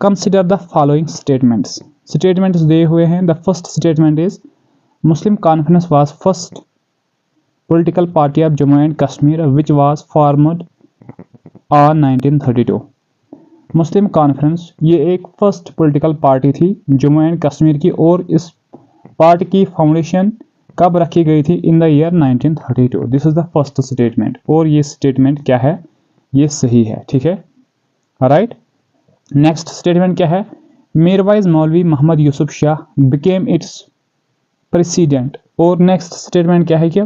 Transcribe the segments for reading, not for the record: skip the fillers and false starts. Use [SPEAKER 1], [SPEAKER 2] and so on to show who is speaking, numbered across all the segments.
[SPEAKER 1] Consider the following statements दिए हुए हैं। The first statement is Muslim conference was first political party of Jammu and Kashmir which was formed on 1932। Muslim conference ये एक first political party थी Jammu and Kashmir की, और इस पार्टी की फाउंडेशन कब रखी गई थी? इन the year 1932। This is the first statement, और ये स्टेटमेंट क्या है? ये सही है, ठीक है, राइट। नेक्स्ट स्टेटमेंट क्या है? Mirwaiz Maulvi Mohammad Yusuf Shah became its president. और नेक्स्ट स्टेटमेंट क्या है कि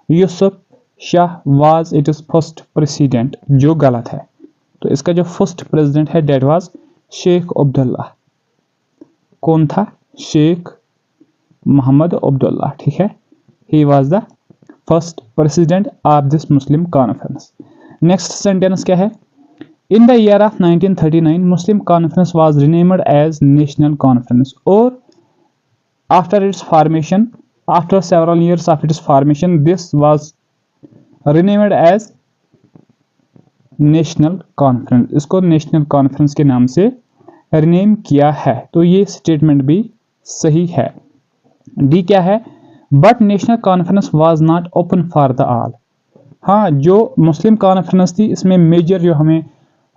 [SPEAKER 1] Yusuf Shah was its first president, जो गलत है। तो इसका जो फर्स्ट प्रेसिडेंट है डेट वाज शेख अब्दुल्ला। कौन था? शेख मोहम्मद अब्दुल्ला, ठीक है। He was the first president of this Muslim conference. Next sentence क्या है? In the year of 1939 Muslim conference was renamed as national conference, और after it's formation, after several years of its formation, this was renamed as national conference. इसको national conference के नाम से rename किया है। तो ये स्टेटमेंट भी सही है। डी क्या है? But national conference was not open for the all. हाँ, जो मुस्लिम कॉन्फ्रेंस थी इसमें मेजर जो हमें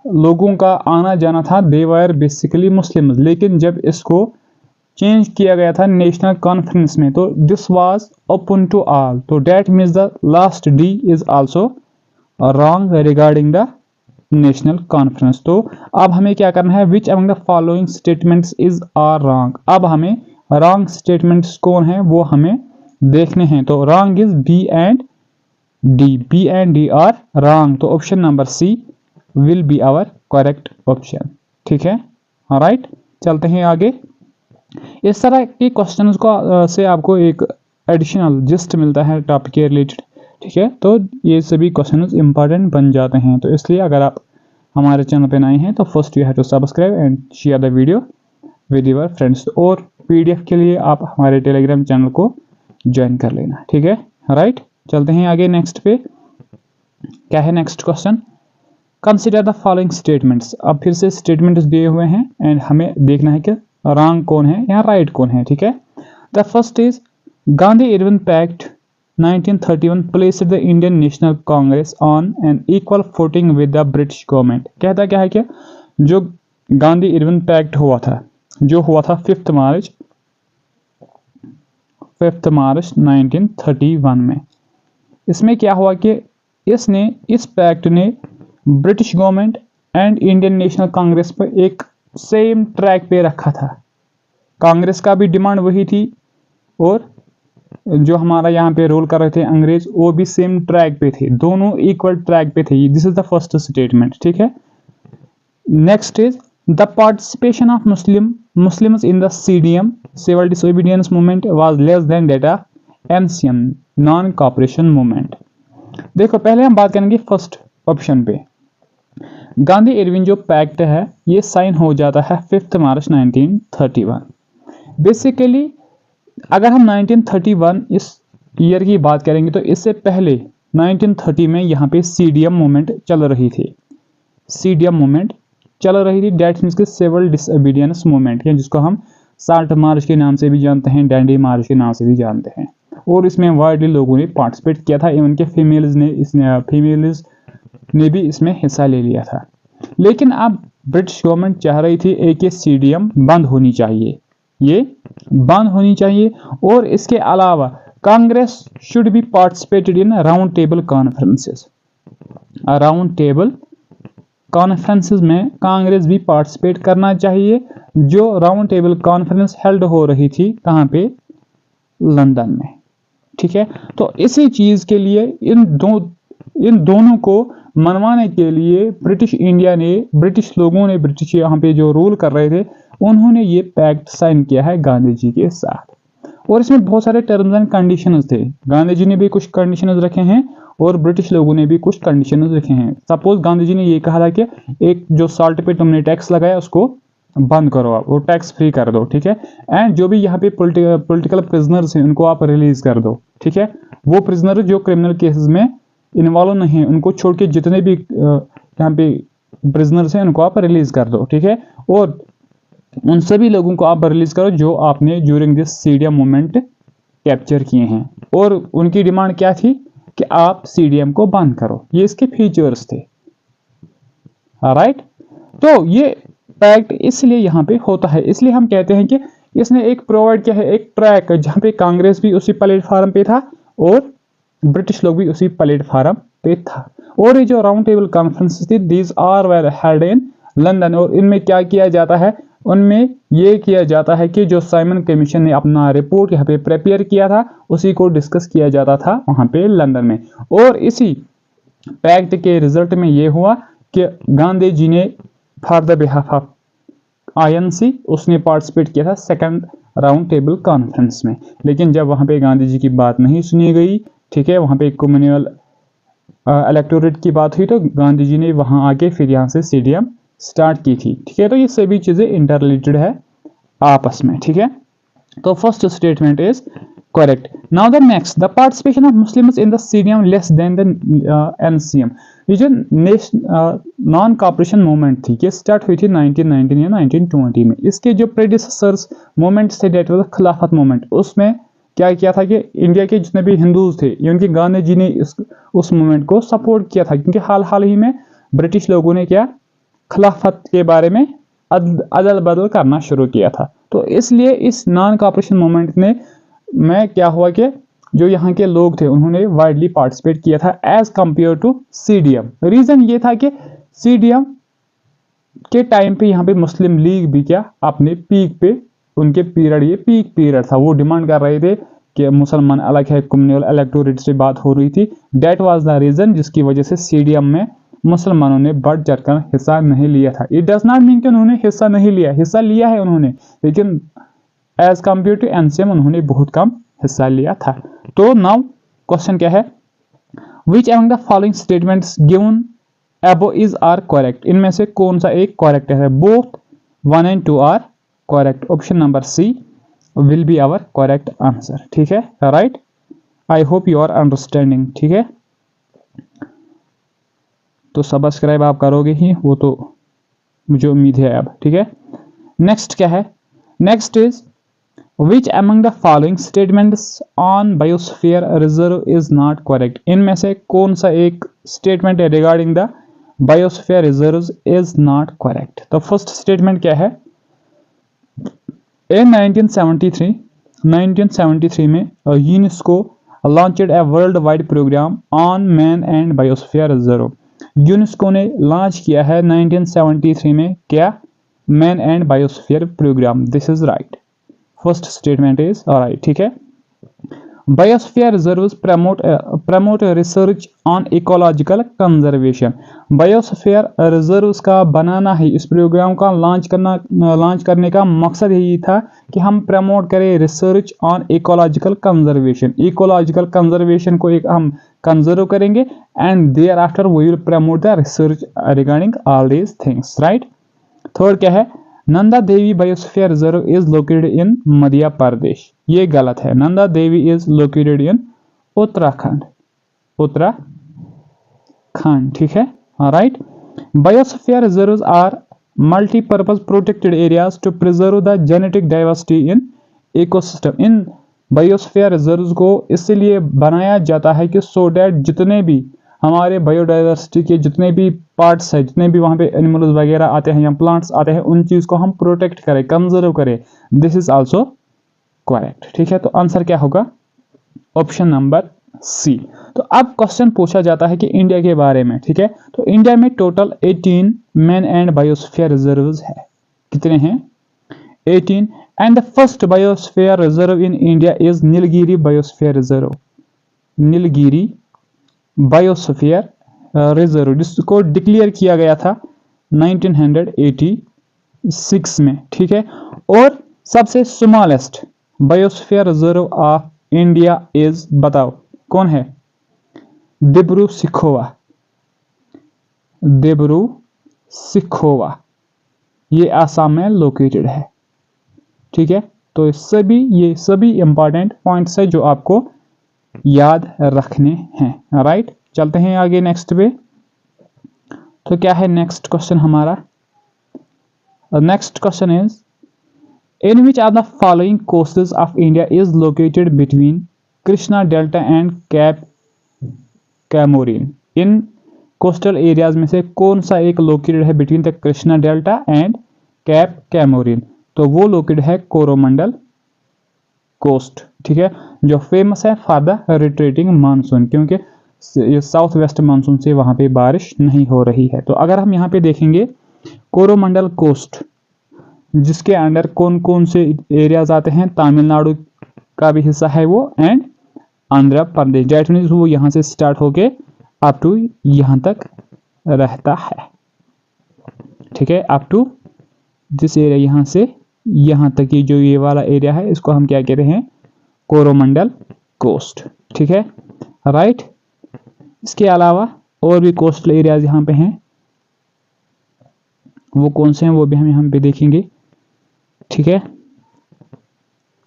[SPEAKER 1] लोगों का आना जाना था, दे वर बेसिकली मुस्लिम, लेकिन जब इसको चेंज किया गया था नेशनल कॉन्फ्रेंस में, तो this was open to all. तो that means the last D is also wrong regarding the national conference. तो अब हमें क्या करना है? Which among the following statements is are wrong. अब हमें रॉन्ग स्टेटमेंट्स कौन है वो हमें देखने हैं। तो wrong is B and D. B and D are wrong. तो option number C will be our correct option, ठीक है, राइट। चलते हैं आगे। इस तरह के क्वेश्चंस को से आपको एक एडिशनल जिस्ट मिलता है टॉपिक के रिलेटेड, ठीक है। तो ये सभी क्वेश्चंस इंपॉर्टेंट बन जाते हैं। तो इसलिए अगर आप हमारे चैनल पे नए हैं तो first you have to subscribe and share the video with your friends. और पीडीएफ के लिए आप हमारे टेलीग्राम चैनल को ज्वाइन कर लेना, ठीक है, राइट। चलते हैं आगे नेक्स्ट पे। क्या है next question? Consider the following statements. अब फिर से स्टेटमेंट्स दिए हुए हैं एंड हमें देखना है कि रॉन्ग कौन है या राइट कौन है, ठीक है। The first is Gandhi Irwin pact 1931 placed the Indian national congress on an equal footing with the British government. कहता क्या है कि जो गांधी इरविन पैक्ट हुआ था, जो हुआ था 5 मार्च 1931 में, इसमें क्या हुआ कि इस पैक्ट ने British government and Indian national Congress पर एक सेम ट्रैक पे रखा था। कांग्रेस का भी डिमांड वही थी और जो हमारा यहाँ पे रोल कर रहे थे अंग्रेज, वो भी सेम ट्रैक पे थे, दोनों इक्वल ट्रैक पे थे। This is the first statement, ठीक है। Next is the participation of Muslims in the CDM civil disobedience movement was less than that of MCM non cooperation movement. देखो पहले हम बात करेंगे फर्स्ट ऑप्शन पे। गांधी इरविन जो पैक्ट है ये साइन हो जाता है 5 मार्च 1931। बेसिकली अगर हम 1931 इस ईयर की बात करेंगे तो इससे पहले 1930 में यहाँ पे सीडीएम मूवमेंट चल रही थी। सीडीएम मूवमेंट चल रही थी, डेट मीन्स के सिविल डिसोबीडियंस मूवमेंट, जिसको हम साल्ट मार्च के नाम से भी जानते हैं, डैंडी मार्च के नाम से भी जानते हैं। और इसमें वाइडली लोगों ने पार्टिसिपेट किया था, इवन के फीमेल्स ने भी इसमें हिस्सा ले लिया था। लेकिन अब ब्रिटिश गवर्नमेंट चाह रही थी एक सीडीएम बंद होनी चाहिए, ये बंद होनी चाहिए, और इसके अलावा Congress should be participated in round table conferences. Round table conferences में कांग्रेस भी पार्टिसिपेट करना चाहिए, जो राउंड टेबल कॉन्फ्रेंस हेल्ड हो रही थी कहाँ पे? लंदन में, ठीक है। तो इसी चीज के लिए इन दोनों को मनवाने के लिए ब्रिटिश लोगों ने, ब्रिटिश यहाँ पे जो रूल कर रहे थे, उन्होंने ये पैक्ट साइन किया है गांधी जी के साथ। और इसमें बहुत सारे टर्म्स एंड कंडीशंस थे। गांधी जी ने भी कुछ कंडीशंस रखे हैं और ब्रिटिश लोगों ने भी कुछ कंडीशंस रखे हैं। सपोज गांधी जी ने ये कहा था कि एक जो साल्ट पे तुमने टैक्स लगाया उसको बंद करो, आप वो टैक्स फ्री कर दो, ठीक है। एंड जो भी यहाँ पे पॉलिटिकल प्रिजनर्स हैं उनको आप रिलीज कर दो, ठीक है। वो प्रिजनर जो क्रिमिनल केसेस में इन्वॉल्व नहीं है उनको छोड़ के जितने भी यहाँ पे प्रिजनर्स हैं उनको आप रिलीज कर दो, ठीक है। और उन सभी लोगों को आप रिलीज करो जो आपने during this CDM movement capture किए हैं। और उनकी डिमांड क्या थी कि आप सीडीएम को बंद करो, ये इसके फीचर्स थे। राइट, तो ये पैक्ट इसलिए यहाँ पे होता है, इसलिए हम कहते हैं कि इसने एक प्रोवाइड किया है एक ट्रैक, जहाँ पे कांग्रेस भी उसी प्लेटफार्म पे था और ब्रिटिश लोग भी उसी प्लेटफार्म पे था। और ये जो राउंड टेबल कॉन्फ्रेंस थी, these are were held in London, और इनमें क्या किया जाता है, उनमें ये किया जाता है कि जो साइमन कमीशन ने अपना रिपोर्ट यहाँ पे प्रिपेयर किया था, उसी को डिस्कस किया जाता था वहाँ पे लंदन में। और इसी पैक्ट के रिजल्ट में ये हुआ कि गांधी जी ने for the behalf of INC उसने पार्टिसिपेट किया था सेकंड राउंड टेबल कॉन्फ्रेंस में। लेकिन जब वहाँ पे गांधी जी की बात नहीं सुनी गई, ठीक है, वहाँ पे कम्युनल इलेक्टोरेट की बात हुई, तो गांधी जी ने वहाँ आके फिर यहाँ से सीडीएम स्टार्ट की थी। ठीक है, तो ये सभी चीज़ें इंटररिलेटेड है आपस में। ठीक है, तो first statement is correct. Now the next, the participation of Muslims in the CDM less than the NCM. ये जो नॉन कॉपरेशन मूवमेंट थी, ये स्टार्ट हुई थी 1919 या 1920 में। इसके जो प्रेडिसेसर्स मूवमेंट्स थे, डेट वाज खिलाफत मूवमेंट, उसमें क्या किया था कि इंडिया के जितने भी हिंदूज थे, उनके गांधी जी ने उस मूवमेंट को सपोर्ट किया था, क्योंकि हाल ही में ब्रिटिश लोगों ने क्या खिलाफत के बारे में अदल बदल करना शुरू किया था। तो इसलिए इस नॉन कॉपरेशन मूवमेंट में क्या हुआ कि जो यहाँ के लोग थे उन्होंने वाइडली पार्टिसिपेट किया था as compare to CDM. Reason ये था कि सीडीएम के टाइम पे यहाँ पे मुस्लिम लीग भी क्या अपने पीक पे, उनके पीरियड, ये पीक पीरियड था, वो डिमांड कर रहे थे कि मुसलमान अलग है, कम्युनल इलेक्टोरेट से बात हो रही थी। दैट वाज द रीजन जिसकी वजह से सीडीएम में मुसलमानों ने बढ़ चढ़कर हिस्सा नहीं लिया था। इट डज नॉट मीन कि उन्होंने हिस्सा नहीं लिया, हिस्सा लिया है उन्होंने, लेकिन एज कंपेयर टू एनसीएम उन्होंने बहुत कम हिस्सा लिया था। तो नाउ क्वेश्चन क्या है, which among the following statements given above is are correct. इनमें से कौन सा एक करेक्ट है? Both 1 and 2 are correct. Option number C will be our correct answer. ठीक है, right. I hope you are understanding. ठीक है, तो सब्सक्राइब आप करोगे ही, वो तो मुझे उम्मीद है अब। ठीक है, नेक्स्ट क्या है, next is which among the following statements on biosphere reserve is not correct. इनमें से कौन सा एक स्टेटमेंट है regarding the biosphere reserve is not correct. तो फर्स्ट स्टेटमेंट क्या है, इन 1973 में UNESCO launched a world wide program on man and biosphere reserve. UNESCO ने लॉन्च किया है 1973 में क्या, man and biosphere program. This is right, first statement is right. ठीक है, biosphere reserves promote research on ecological conservation. Biosphere reserves का बनाना ही, इस programme का लॉन्च करने का मकसद यही था कि हम प्रमोट करें research on ecological conservation. Ecological conservation को एक हम कंजर्व करेंगे and there after we will promote the research regarding all these things, right. Third क्या है, Nanda Devi biosphere reserve is located in Madhya Pradesh. ये गलत है, Nanda Devi is located in Uttarakhand, Uttarakhand. ठीक है, right. Biosphere reserves are multipurpose protected areas to preserve the genetic diversity in ecosystem. In biosphere reserves को इसलिए बनाया जाता है कि सो डैट जितने भी हमारे बायोडाइवर्सिटी के जितने भी पार्ट्स है, जितने भी वहाँ पे एनिमल्स वगैरह आते हैं या प्लांट्स आते हैं, उन चीज़ को हम प्रोटेक्ट करें, कंजर्व करें। This is also correct. ठीक है, तो आंसर क्या होगा, ऑप्शन नंबर सी। तो अब क्वेश्चन पूछा जाता है कि इंडिया के बारे में। ठीक है, तो इंडिया में total 18 man and biosphere reserves है। कितने हैं? 18। And the first biosphere reserve in India is Nilgiri biosphere reserve. Nilgiri biosphere reserve, जिसको डिक्लेयर किया गया था 1986 में। ठीक है, और सबसे smallest biosphere reserve of India is, बताओ कौन है? दिब्रू सिखोवा। दिब्रू सिखोवा, ये आसाम में लोकेटेड है। ठीक है, तो ये सभी इंपॉर्टेंट पॉइंट्स है जो आपको याद रखने हैं, राइट। चलते हैं आगे नेक्स्ट पे। तो क्या है नेक्स्ट क्वेश्चन हमारा? Next question is in which are the following coasts of India is located between Krishna delta and cape Comorin. इन कोस्टल एरियाज में से कौन सा एक लोकेटेड है between the Krishna delta and cape Comorin? तो वो लोकेटेड है कोरोमंडल कोस्ट, ठीक है, जो फेमस है फॉर द रिट्रीटिंग मानसून, क्योंकि साउथ वेस्ट मानसून से वहां पे बारिश नहीं हो रही है। तो अगर हम यहाँ पे देखेंगे कोरोमंडल कोस्ट, जिसके अंडर कौन कौन से एरियाज आते हैं, तमिलनाडु का भी हिस्सा है वो, and Andhra Pradesh, that means वो यहाँ से स्टार्ट होके अप टू यहाँ तक रहता है, ठीक है, अप टू दिस एरिया, यहाँ से यहाँ तक की जो ये वाला एरिया है इसको हम क्या कहते हैं? कोरोमंडल कोस्ट, ठीक है, राइट। इसके अलावा और भी कोस्टल एरियाज यहाँ पे हैं, वो कौन से हैं वो भी हम यहाँ पे देखेंगे, ठीक है।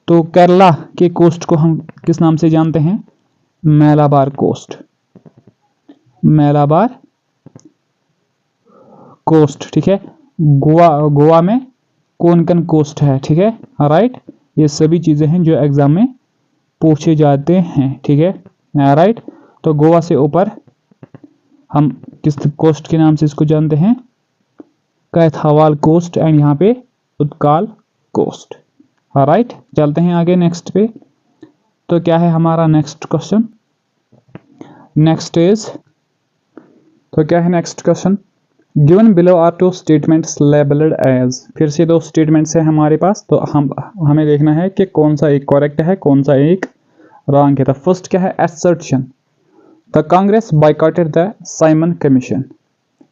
[SPEAKER 1] तो केरला के कोस्ट को हम किस नाम से जानते हैं? मैलाबार कोस्ट, मैलाबार कोस्ट, ठीक है। गोवा में कोंकण कोस्ट है, ठीक है, राइट। ये सभी चीजें हैं जो एग्जाम में पूछे जाते हैं, ठीक है, राइट। तो गोवा से ऊपर हम किस कोस्ट के नाम से इसको जानते हैं? कैथावाल कोस्ट, एंड यहाँ पे उत्काल कोस्ट, राइट। चलते हैं आगे नेक्स्ट पे। तो क्या है हमारा नेक्स्ट क्वेश्चन? नेक्स्ट इज, तो क्या है next question? Given below are two statements labelled as. फिर से दो स्टेटमेंट्स है हमारे पास, तो हमें देखना है कि कौन सा एक करेक्ट है, कौन सा एक रॉन्ग है। तो फर्स्ट क्या है? Assertion, the Congress boycotted the Simon commission.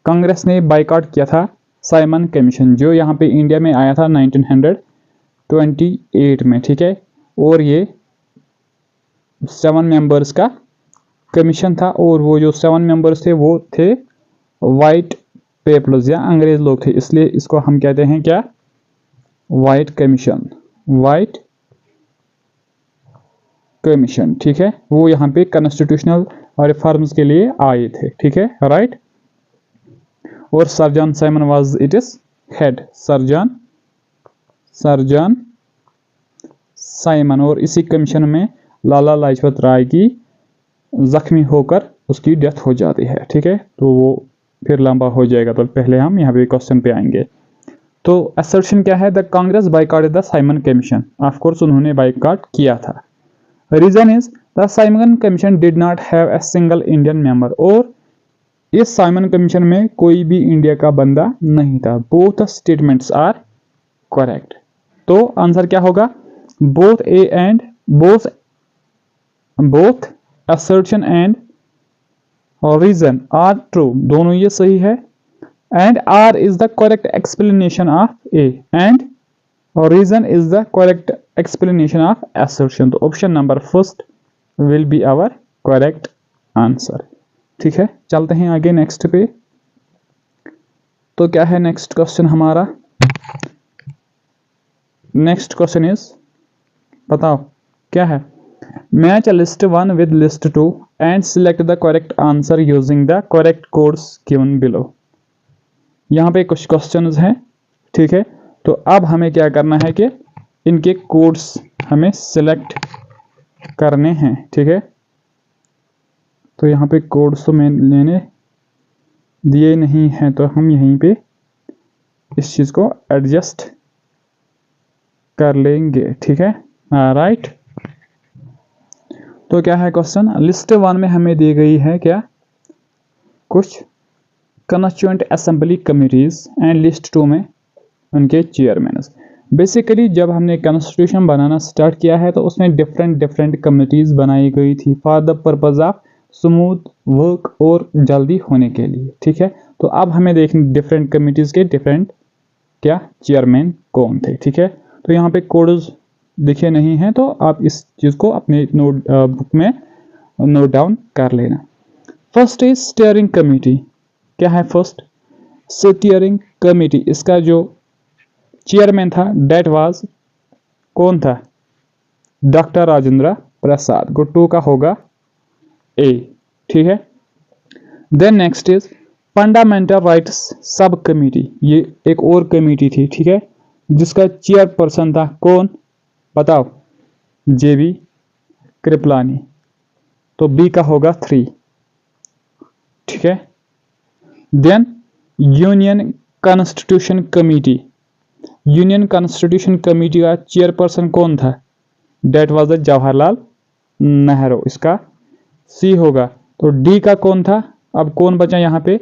[SPEAKER 1] Congress ने बाइकॉट किया था साइमन कमीशन, जो यहाँ पे इंडिया में आया था 1928 में, ठीक है। और ये 7 मेंबर्स का कमीशन था, और वो जो 7 मेंबर्स थे वो थे वाइट पीपल्स या अंग्रेज लोग थे, इसलिए इसको हम कहते हैं क्या? वाइट कमीशन, वाइट कमीशन, ठीक है। वो यहाँ पे कॉन्स्टिट्यूशनल रिफॉर्म्स के लिए आए थे, ठीक है, राइट। और sir John Simon was it is head, sir John Simon. और इसी कमीशन में लाला लाजपत राय की जख्मी होकर उसकी डेथ हो जाती है, ठीक है। तो वो फिर लंबा हो जाएगा, तो पहले हम यहाँ पे क्वेश्चन पे आएंगे। तो असर्शन क्या है? The Congress boycotted the Simon commission, of course उन्होंने बाइकॉट किया था। Reason is the Simon commission did not have a single Indian member. और इस साइमन कमीशन में कोई भी इंडिया का बंदा नहीं था। Both statements are correct. तो आंसर क्या होगा? Both A and both assertion and reason are true, दोनों ये सही है। And R is the correct explanation of A, and reason is the correct explanation of assertion. तो option number first will be our correct answer, ठीक है। चलते हैं आगे नेक्स्ट पे। तो क्या है नेक्स्ट क्वेश्चन हमारा? नेक्स्ट क्वेश्चन इज, बताओ क्या है? Match list 1 with list 2 and select the correct answer using the correct codes given below. यहाँ पे कुछ क्वेश्चंस हैं, ठीक है। तो अब हमें क्या करना है कि इनके कोड्स हमें सिलेक्ट करने हैं, ठीक है। तो यहाँ पे कोड्स तो मैंने दिए नहीं हैं, तो हम यहीं पे इस चीज़ को एडजस्ट कर लेंगे, ठीक है, राइट। तो क्या है क्वेश्चन? लिस्ट 1 में हमें दी गई है क्या? कुछ constituent assembly committees, and list 2 में उनके चेयरमैन। बेसिकली जब हमने कॉन्स्टिट्यूशन बनाना स्टार्ट किया है तो उसमें डिफरेंट कमिटीज बनाई गई थी for the purpose of smooth work और जल्दी होने के लिए, ठीक है। तो अब हमें देखने डिफरेंट कमिटीज के डिफरेंट क्या चेयरमैन कौन थे, ठीक है। तो यहाँ पे कोड्स दिखे नहीं हैं, तो आप इस चीज़ को अपने नोट बुक में नोट डाउन कर लेना। First is steering committee. क्या है फर्स्ट? स्टीयरिंग कमेटी, इसका जो चेयरमैन था डेट वाज कौन था? डॉक्टर राजेंद्र प्रसाद। गो 2 का होगा ए, ठीक है। Then next is fundamental rights sub committee, ये एक और कमेटी थी, ठीक है। जिसका चेयरपर्सन था कौन, बताओ, जेबी कृपलानी। तो बी का होगा 3। ठीक है। Then union constitution committee, union constitution committee का चेयरपर्सन कौन था, that was the Jawaharlal Nehru, इसका सी होगा। तो डी का कौन था, अब कौन बचा यहाँ पे,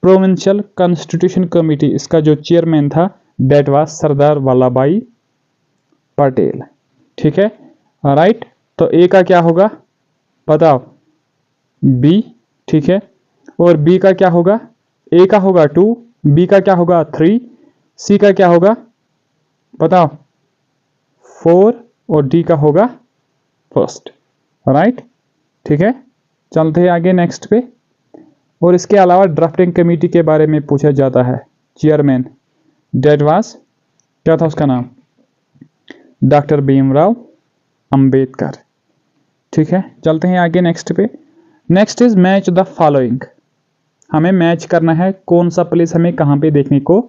[SPEAKER 1] प्रोविंशियल कॉन्स्टिट्यूशन कमेटी, इसका जो चेयरमैन था डेट वाज सरदार वल्लभ भाई पटेल। ठीक है, राइट। तो ए का क्या होगा बताओ, बी। ठीक है, और बी का क्या होगा, ए का होगा 2, बी का क्या होगा 3, सी का क्या होगा बताओ 4, और डी का होगा फर्स्ट। राइट। ठीक है, चलते हैं आगे नेक्स्ट पे। और इसके अलावा ड्राफ्टिंग कमेटी के बारे में पूछा जाता है, चेयरमैन डेट वाज, क्या था उसका नाम, डॉक्टर भीमराव अंबेडकर। ठीक है, चलते हैं आगे नेक्स्ट पे। Next is match the following, हमें मैच करना है कौन सा प्लेस हमें कहाँ पे देखने को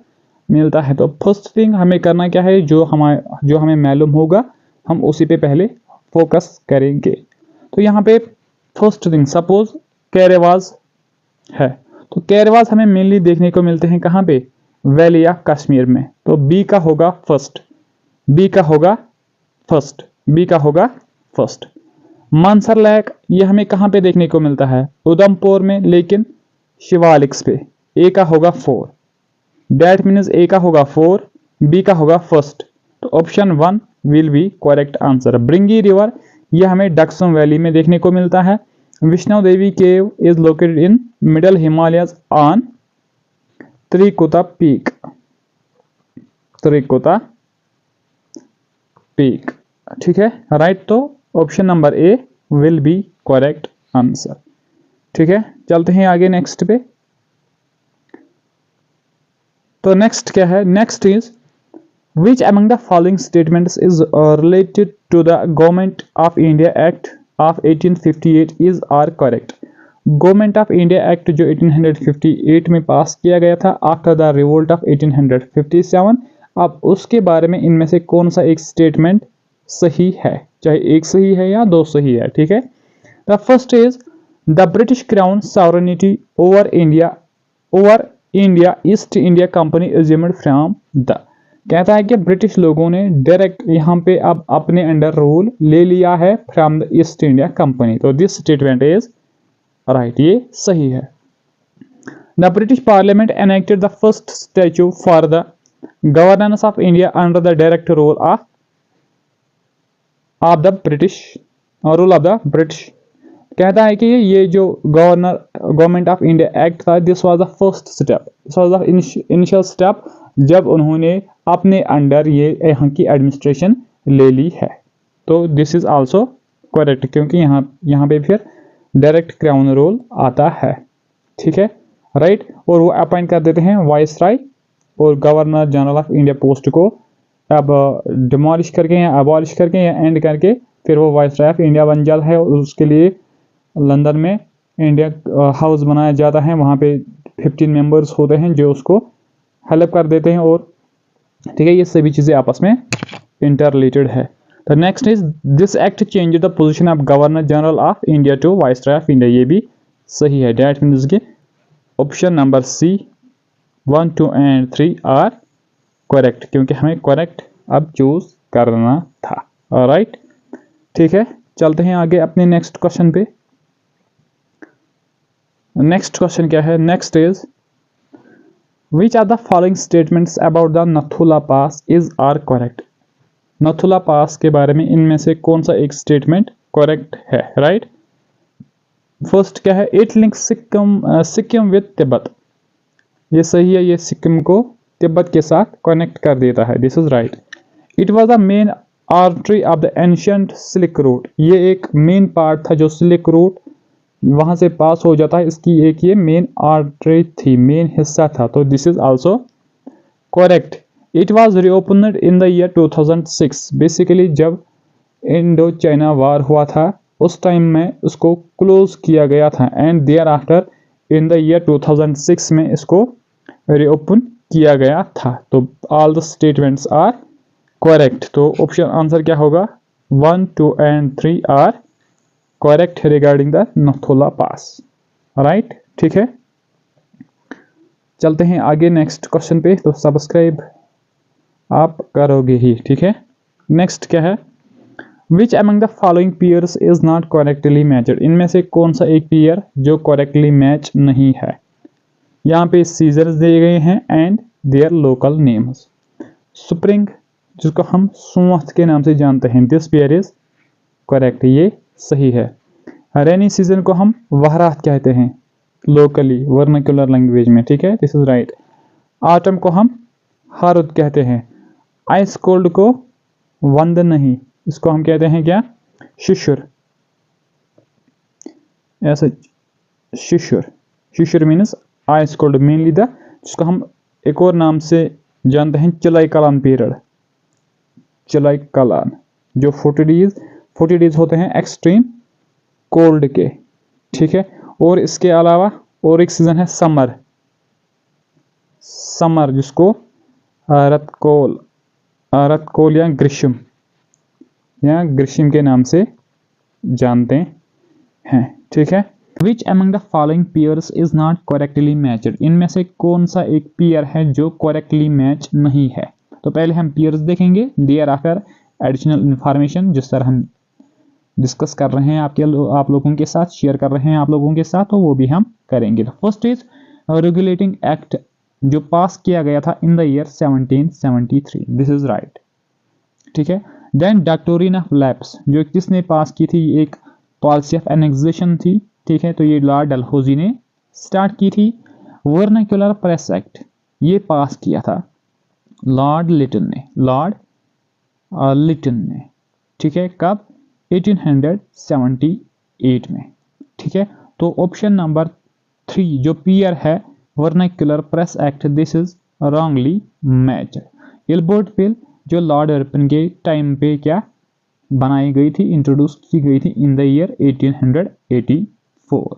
[SPEAKER 1] मिलता है। तो फर्स्ट थिंग हमें करना क्या है, जो हमें मालूम होगा हम उसी पे पहले फोकस करेंगे। तो यहाँ पे फर्स्ट थिंग सपोज कैरेवाज है, तो कैरेवाज हमें मेनली देखने को मिलते हैं कहाँ पे, वैली ऑफ कश्मीर में। तो बी का होगा फर्स्ट, बी का होगा फर्स्ट, बी का होगा फर्स्ट। मानसर लेक ये हमें कहाँ पे देखने को मिलता है, उधमपुर में, लेकिन शिवालिक्स पे। ए का होगा 4, दैट मीन्स ए का होगा 4, बी का होगा फर्स्ट। तो option 1 will be correct answer. Bringi river ये हमें डक्सम वैली में देखने को मिलता है। Vishnu Devi cave is located in middle Himalayas on Trikuta peak, Trikuta peak. ठीक है, राइट। तो option number A will be correct answer. ठीक है, चलते हैं आगे नेक्स्ट पे। तो नेक्स्ट क्या है, next is which among the following statements is related to the government of India act of 1858 is are correct. Government of India act जो 1858 में पास किया गया था आफ्टर द रिवोल्ट ऑफ 1857, अब उसके बारे में इनमें से कौन सा एक स्टेटमेंट सही है, चाहे एक सही है या दो सही है। ठीक है, the first is the British crown sovereignty over India east India company assumed from the, कहता है कि ब्रिटिश लोगों ने डायरेक्ट यहाँ पे अब अपने अंडर रूल ले लिया है from the east India company. तो दिस स्टेटमेंट इज राइट, ये सही है। The British parliament enacted the first statue for the governance of India under the direct rule of the British, rule of the British. कहता है कि ये जो government of India act था, this was the first step, this was the initial step जब उन्होंने अपने under ये यहाँ की एडमिनिस्ट्रेशन ले ली है। तो दिस इज आल्सो करेक्ट, क्योंकि यहाँ पे फिर डायरेक्ट क्राउन रूल आता है। ठीक है, राइट। और वो अपॉइंट कर देते हैं वाइसराय और governor general of India post को अब डिमोलिश करके या अबॉलिश करके या एंड करके फिर वो वाइसराय ऑफ इंडिया बन जाता है। और उसके लिए लंदन में इंडिया हाउस बनाया जाता है, वहाँ पे 15 मेंबर्स होते हैं जो उसको हेल्प कर देते हैं। और ठीक है, ये सभी चीज़ें आपस में इंटर रिलेटेड है। The next is this act change the position of governor general of India to viceroy of India, ये भी सही है। डेट मीन्स के option number C 1, 2 and 3 are correct, क्योंकि हमें करेक्ट अब चूज करना था। राइट। ठीक है, चलते हैं आगे अपने नेक्स्ट क्वेश्चन पे। नेक्स्ट क्वेश्चन क्या है, next is which are the following statements about the Nathula pass is are correct. Nathula pass के बारे में इनमें से कौन सा एक स्टेटमेंट करेक्ट है। राइट। फर्स्ट क्या है, it links Sikkim with Tibet, ये सही है, ये सिक्किम को तिब्बत के साथ कनेक्ट कर देता है, this is right. It was the main artery of the ancient silk route, ये एक मेन पार्ट था जो सिल्क रूट वहां से पास हो जाता है, इसकी एक ये मेन आर्टरी थी, मेन हिस्सा था। तो this is also correct. It was reopened in the year 2006, basically जब इंडो चाइना वार हुआ था उस टाइम में उसको क्लोज किया गया था, and there after in the year 2006 में इसको रीओपन किया गया था। तो all the statements are correct. तो ऑप्शन आंसर क्या होगा? 1, 2 and 3 are correct regarding the Nathula pass. Right, ठीक है। चलते हैं आगे नेक्स्ट क्वेश्चन पे। तो सब्सक्राइब आप करोगे ही, ठीक है। नेक्स्ट क्या है? Which among the following pairs is not correctly matched? इनमें से कौन सा एक पेयर जो करेक्टली मैच नहीं है? यहाँ पे सीजर्स दिए गए हैं and their local names. Spring, जिसको हम सोंठ के नाम से जानते हैं, दिस पेयर इज करेक्ट, ये सही है। रेनी सीजन को हम वहरात कहते हैं लोकली वर्नाक्युलर लैंग्वेज में, ठीक है, दिस इज राइट। ऑटम को हम हारुद कहते हैं। आइस कोल्ड को वंद नहीं, इसको हम कहते हैं क्या? शिशुर। ऐसा शिशुर, शिशुर means ice cold mainly the, जिसको हम एक और नाम से जानते हैं चिलाई कलान पीरियड। चिलाई कलान जो 40 डेज होते हैं एक्सट्रीम कोल्ड के, ठीक है। और इसके अलावा और एक सीजन है समर, समर जिसको रतकोल या ग्रीष्म के नाम से जानते हैं, ठीक है। Which among the following pairs is not correctly matched? इनमें से कौन सा एक पेयर है जो करेक्टली मैच नहीं है? तो पहले हम पेयर्स देखेंगे, देयर आफ्टर एडिशनल इंफॉर्मेशन, जिस तरह हम डिस्कस कर रहे हैं आप लोगों के साथ, शेयर कर रहे हैं आप लोगों के साथ, तो वो भी हम करेंगे। फर्स्ट इज रेगुलेटिंग एक्ट, जो पास किया गया था इन the year 1773, this is right, ठीक है। देन डॉक्ट्रिन ऑफ लैप्स, जो किसने पास की थी? एक पॉलिसी ऑफ एनेक्सेशन थी, ठीक है, तो ये लॉर्ड डलहौजी ने स्टार्ट की थी। वर्नाक्युलर प्रेस एक्ट, ये पास किया था लॉर्ड लिटन ने, ठीक है, कब? 1878 में, ठीक है। तो ऑप्शन नंबर 3 जो पेयर है vernacular press act, this is wrongly matched. Ilbert bill जो लॉर्ड रिपन के टाइम पे क्या बनाई गई थी, इंट्रोड्यूस की गई थी इन द ईयर 1884।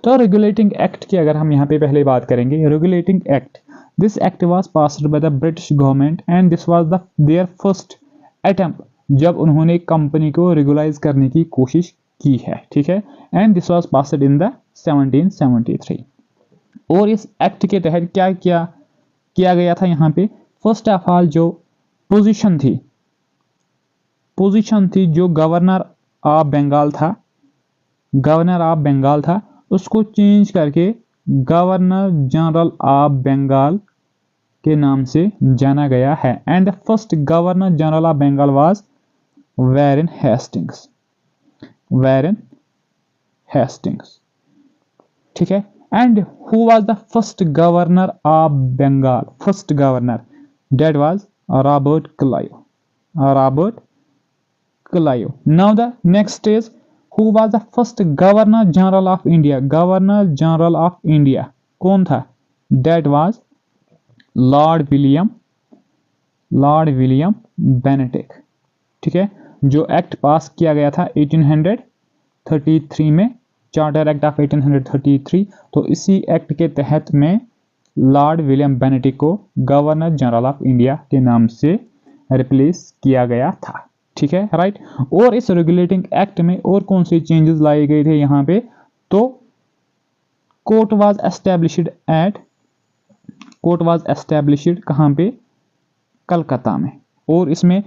[SPEAKER 1] तो रेगुलेटिंग एक्ट की अगर हम यहाँ पे पहले बात करेंगे, regulating act, this act was passed by the British government and this was their first attempt, जब उन्होंने कंपनी को रेगुलाइज करने की कोशिश की है, ठीक है। And this was passed in the 1773। और इस एक्ट के तहत क्या किया गया था यहाँ पे? फर्स्ट ऑफ ऑल जो पोजीशन थी जो गवर्नर ऑफ बंगाल था, उसको चेंज करके गवर्नर जनरल ऑफ बंगाल के नाम से जाना गया है। And the first governor general of Bengal was Warren Hastings, ठीक है। And who was the first governor of Bengal? First governor that was Robert Clive. Now the next is who was the first governor general of India? Governor general of India कौन था? That was Lord William बेनेटिक, ठीक है, जो act पास किया गया था 1833 में, charter act of 1833। तो इसी एक्ट के तहत में लॉर्ड विलियम बेनेटिक को गवर्नर जनरल ऑफ इंडिया के नाम से रिप्लेस किया गया था, ठीक है, राइट। और इस रेगुलेटिंग एक्ट में और कौन से चेंजेस लाए गए थे यहाँ पे? तो कोर्ट वाज एस्टैब्लिश्ड कहाँ पे? कलकत्ता में। और इसमें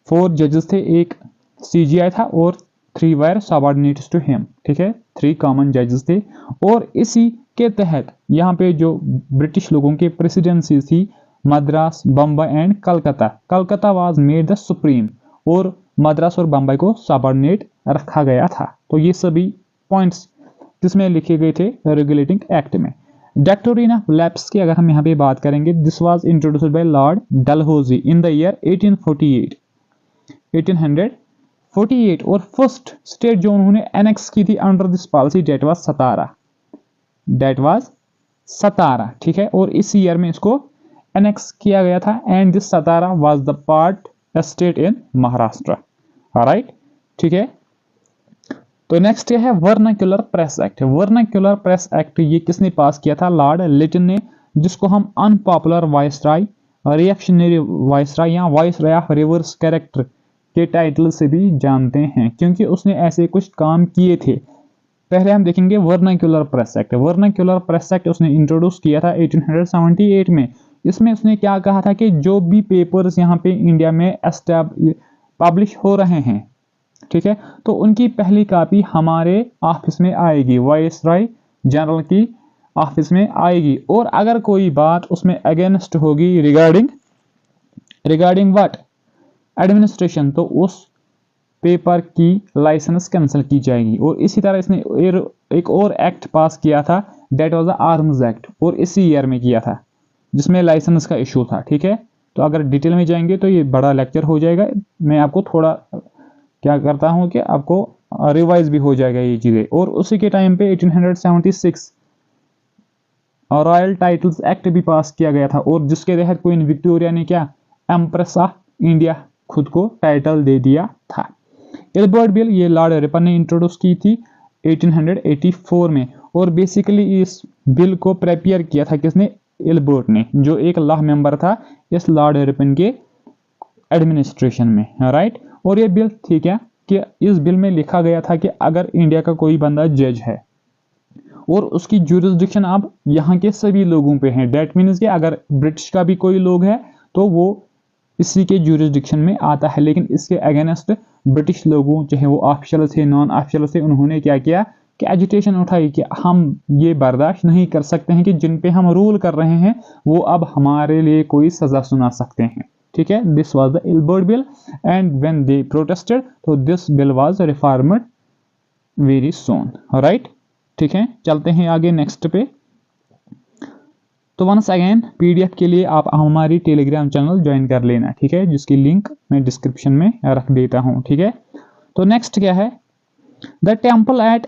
[SPEAKER 1] 4 जजेस थे, एक CGI था और 3 वर सबऑर्डिनेट्स टू हिम, ठीक है, 3 कॉमन जजेस थे। और इसी के तहत यहाँ पे जो ब्रिटिश लोगों के प्रेसिडेंसी थी, Madras, Bombay and Calcutta was made the supreme, और मद्रास और बम्बई को सबऑर्डिनेट रखा गया था। तो ये सभी पॉइंट्स जिसमें लिखे गए थे रेगुलेटिंग एक्ट में। डॉक्ट्रिन ऑफ लैप्स की अगर हम यहाँ पे बात करेंगे, this was introduced by lord Dalhousie in the year 1848। और फर्स्ट स्टेट जो उन्होंने एनेक्स की थी under this policy, that was Satara, ठीक है। और इस ईयर में इसको एनेक्स किया गया था and this Satara was the part state in Maharashtra, right, ठीक है। तो नेक्स्ट ये है vernacular press act. Vernacular press act ये किसने पास किया था? लॉर्ड लिटन ने, जिसको हम अनपॉपुलर वायसराय, रिएक्शनरी वायसराय या वायसराय ऑफ रिवर्स कैरेक्टर के टाइटल से भी जानते हैं, क्योंकि उसने ऐसे कुछ काम किए थे। पहले हम देखेंगे vernacular press act. Vernacular press act उसने इंट्रोड्यूस किया था 1878 में। इसमें उसने क्या कहा था कि जो भी पेपर्स यहाँ पे इंडिया में पब्लिश हो रहे हैं, ठीक है, तो उनकी पहली कॉपी हमारे ऑफिस में आएगी, वायसराय जनरल की ऑफिस में आएगी। और अगर कोई बात उसमें अगेंस्ट होगी रिगार्डिंग व्हाट, एडमिनिस्ट्रेशन, तो उस पेपर की लाइसेंस कैंसिल की जाएगी। और इसी तरह इसने एक और एक्ट पास किया था, that was the arms act, और इसी ईयर में किया था, जिसमें लाइसेंस का इशू था। ठीक है, तो अगर डिटेल में जाएंगे तो ये बड़ा लेक्चर हो जाएगा। मैं आपको थोड़ा क्या करता हूं कि आपको रिवाइज भी हो जाएगा ये चीजें। और उसी के टाइम पे 1876 रॉयल टाइटल्स एक्ट भी पास किया गया था, और जिसके तहत क्वीन विक्टोरिया ने क्या, एम्प्रेस ऑफ इंडिया खुद को टाइटल दे दिया था। इल्बर्ट बिल ये लॉर्ड रिपन ने इंट्रोड्यूस की थी 1884 में, और बेसिकली इस बिल को प्रिपेयर किया था किसने, इल्बर्ट ने, जो एक लॉ मेंबर था इस लॉर्ड रिपन के एडमिनिस्ट्रेशन में, राइट। और ये बिल थी क्या कि इस बिल में लिखा गया था कि अगर इंडिया का कोई बंदा जज है और उसकी ज्यूरिसडिक्शन अब यहाँ के सभी लोगों पे है, दैट मीन्स कि अगर ब्रिटिश का भी कोई लोग है तो वो इसी के ज्यूरिसडिक्शन में आता है। लेकिन इसके अगेंस्ट ब्रिटिश लोगों, चाहे वो ऑफिशियल थे नॉन ऑफिशियल थे, उन्होंने क्या किया कि एजिटेशन उठाई कि हम ये बर्दाश्त नहीं कर सकते हैं कि जिन पे हम रूल कर रहे हैं वो अब हमारे लिए कोई सजा सुना सकते हैं। ठीक है, this was the Ilbert bill, and when they protested तो this bill was reformed very soon, right. ठीक है, चलते हैं आगे नेक्स्ट पे। तो वंस अगेन पीडीएफ के लिए आप हमारी टेलीग्राम चैनल ज्वाइन कर लेना, ठीक है, जिसकी लिंक मैं डिस्क्रिप्शन में रख देता हूं। ठीक है, तो नेक्स्ट क्या है, the temple at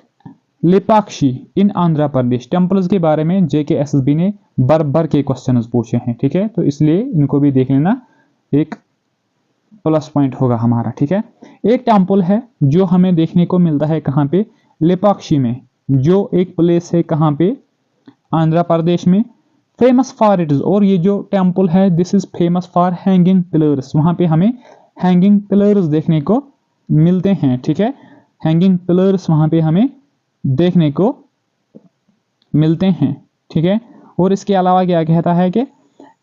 [SPEAKER 1] Lepakshi in Andhra Pradesh. Temples के बारे में JKSSB ने भर के क्वेश्चंस पूछे हैं, ठीक है, तो इसलिए इनको भी देख लेना, एक प्लस पॉइंट होगा हमारा। ठीक है, एक टेम्पल है जो हमें देखने को मिलता है कहाँ पे, लेपाक्षी में, जो एक प्लेस है कहाँ पे, आंध्र प्रदेश में, फेमस फॉर इट इज। और ये जो टेम्पल है this is famous for hanging pillars. वहां पे हमें हैंगिंग पिलर्स देखने को मिलते हैं। ठीक है, हैंगिंग पिलर्स वहां पे हमें देखने को मिलते हैं। ठीक है, और इसके अलावा क्या कहता है कि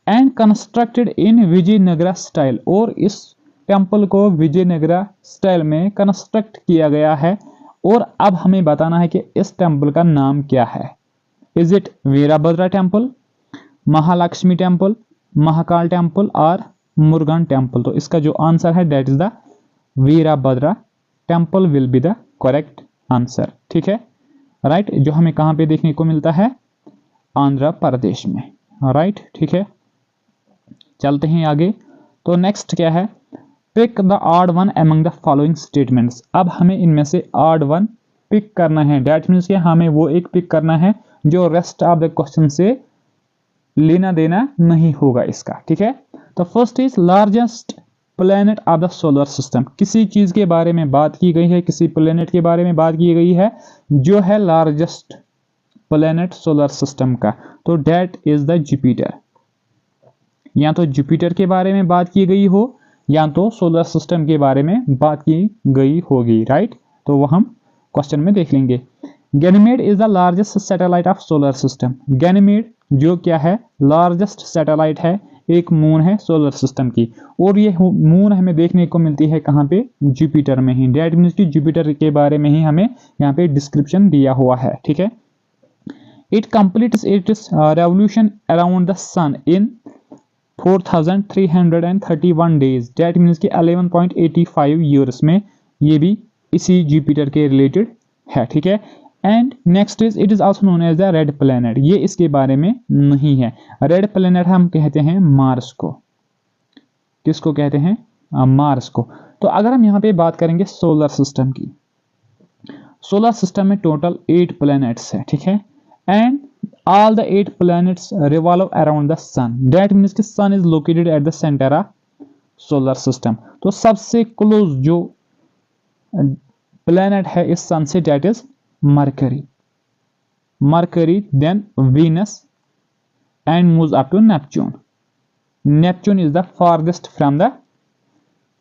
[SPEAKER 1] and constructed in Vijayanagara style, और इस टेम्पल को विजयनगरा स्टाइल में कंस्ट्रक्ट किया गया है। और अब हमें बताना है कि इस टेम्पल का नाम क्या है। Is it Veerabhadra temple, Mahalakshmi temple, Mahakal temple और मुरुगन टेम्पल। तो इसका जो आंसर है that is the Veerabhadra temple will be the correct answer. ठीक है, राइट, जो हमें कहां पे देखने को मिलता है, आंध्र प्रदेश में, राइट। ठीक है, चलते हैं आगे। तो नेक्स्ट क्या है, pick the odd one among the following statements. अब हमें इनमें से ऑड वन पिक करना है, दैट मीन्स कि हमें वो एक पिक करना है जो रेस्ट ऑफ द क्वेश्चन से लेना देना नहीं होगा इसका। ठीक है, तो first is largest planet of the solar system. किसी चीज के बारे में बात की गई है, किसी प्लेनेट के बारे में बात की गई है जो है लार्जेस्ट प्लेनेट सोलर सिस्टम का, तो दैट इज द जुपिटर। या तो जुपिटर के बारे में बात की गई हो या तो सोलर सिस्टम के बारे में बात की गई होगी, राइट। तो वो हम क्वेश्चन में देख लेंगे। Ganymede is the largest satellite of solar system. Ganymede जो क्या है, लार्जेस्ट सैटेलाइट है, एक मून है सोलर सिस्टम की, और ये मून हमें देखने को मिलती है कहाँ पे, जुपिटर में ही। दैट मीन्स कि जुपिटर के बारे में ही हमें यहाँ पे डिस्क्रिप्शन दिया हुआ है। ठीक है, it completes its revolution around the sun in 4331 days. That means कि 11.85 ईयर्स में ये भी इसी जुपिटर के रिलेटेड है। ठीक है, and next is it is also known as the red planet. ये इसके बारे में नहीं है। रेड प्लेनेट हम कहते हैं मार्स को। किसको कहते हैं, मार्स को। तो अगर हम यहाँ पे बात करेंगे सोलर सिस्टम की, सोलर सिस्टम में टोटल 8 प्लैनेट्स है। ठीक है, and all the 8 planets revolve around the sun. That means कि sun is located at the center of solar system. तो सबसे क्लोज जो प्लैनेट है इस सन से that is mercury, then Venus, and moves up to Neptune. Neptune is the farthest from the